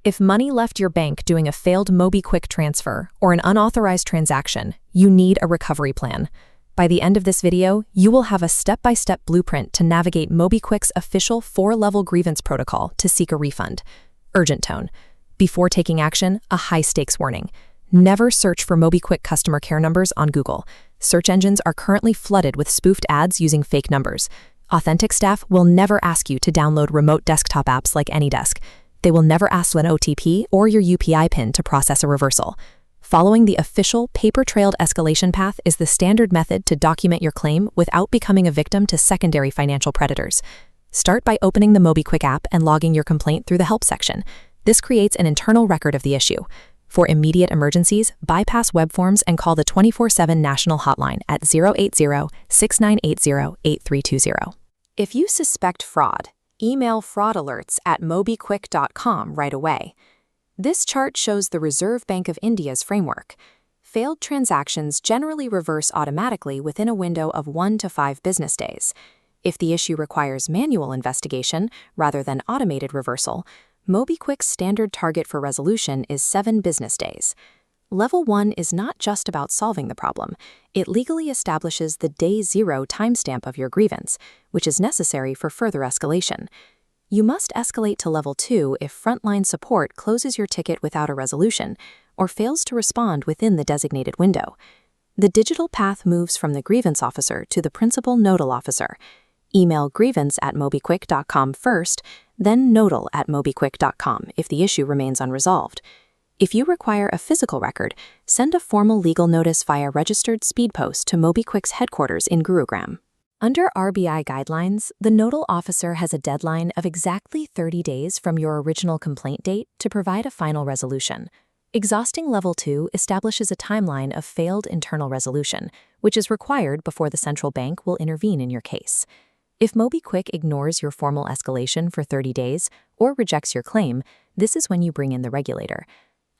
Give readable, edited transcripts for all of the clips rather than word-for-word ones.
If money left your bank doing a failed MobiKwik transfer or an unauthorized transaction, you need a recovery plan. By the end of this video, you will have a step-by-step blueprint to navigate MobiKwik's official 4-level grievance protocol to seek a refund. Urgent tone. Before taking action, a high-stakes warning. Never search for MobiKwik customer care numbers on Google. Search engines are currently flooded with spoofed ads using fake numbers. Authentic staff will never ask you to download remote desktop apps like AnyDesk. They will never ask for an OTP or your UPI PIN to process a reversal. Following the official paper-trailed escalation path is the standard method to document your claim without becoming a victim to secondary financial predators. Start by opening the MobiKwik app and logging your complaint through the help section. This creates an internal record of the issue. For immediate emergencies, bypass web forms and call the 24/7 national hotline at 080-6980-8320. If you suspect fraud, email fraudalerts@mobikwik.com right away. This chart shows the Reserve Bank of India's framework. Failed transactions generally reverse automatically within a window of 1 to 5 business days. If the issue requires manual investigation rather than automated reversal, MobiKwik's standard target for resolution is 7 business days. Level 1 is not just about solving the problem. It legally establishes the day 0 timestamp of your grievance, which is necessary for further escalation. You must escalate to Level 2 if frontline support closes your ticket without a resolution or fails to respond within the designated window. The digital path moves from the grievance officer to the principal nodal officer. Email grievance@mobikwik.com first, then nodal@mobikwik.com if the issue remains unresolved. If you require a physical record, send a formal legal notice via registered speed post to MobiKwik's headquarters in Gurugram. Under RBI guidelines, the nodal officer has a deadline of exactly 30 days from your original complaint date to provide a final resolution. Exhausting Level 2 establishes a timeline of failed internal resolution, which is required before the central bank will intervene in your case. If MobiKwik ignores your formal escalation for 30 days or rejects your claim, this is when you bring in the regulator.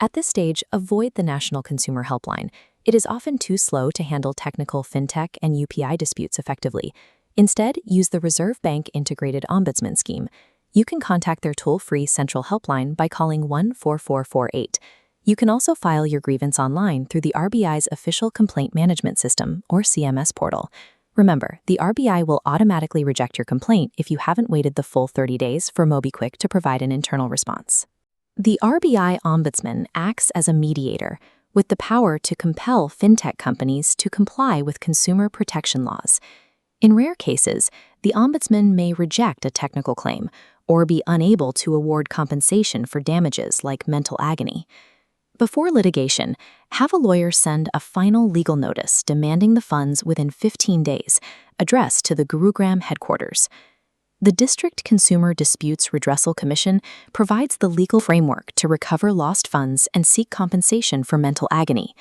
At this stage, avoid the National Consumer Helpline. It is often too slow to handle technical fintech and UPI disputes effectively. Instead, use the Reserve Bank Integrated Ombudsman Scheme. You can contact their toll-free central helpline by calling 14448. You can also file your grievance online through the RBI's official complaint management system, or CMS portal. Remember, the RBI will automatically reject your complaint if you haven't waited the full 30 days for MobiKwik to provide an internal response. The RBI Ombudsman acts as a mediator, with the power to compel fintech companies to comply with consumer protection laws. In rare cases, the Ombudsman may reject a technical claim or be unable to award compensation for damages like mental agony. Before litigation, have a lawyer send a final legal notice demanding the funds within 15 days, addressed to the Gurugram headquarters. The District Consumer Disputes Redressal Commission provides the legal framework to recover lost funds and seek compensation for mental agony.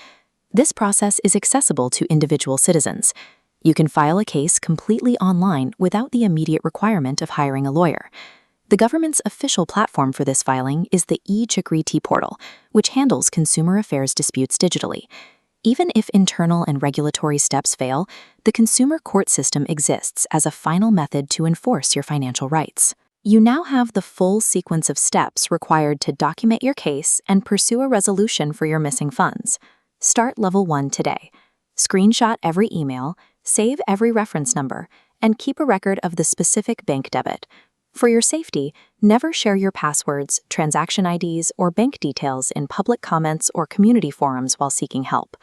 This process is accessible to individual citizens. You can file a case completely online without the immediate requirement of hiring a lawyer. The government's official platform for this filing is the e-Jagriti portal, which handles consumer affairs disputes digitally. Even if internal and regulatory steps fail, the consumer court system exists as a final method to enforce your financial rights. You now have the full sequence of steps required to document your case and pursue a resolution for your missing funds. Start Level 1 today. Screenshot every email, save every reference number, and keep a record of the specific bank debit. For your safety, never share your passwords, transaction IDs, or bank details in public comments or community forums while seeking help.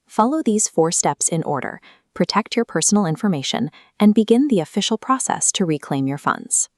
Follow these 4 steps in order, protect your personal information, and begin the official process to reclaim your funds.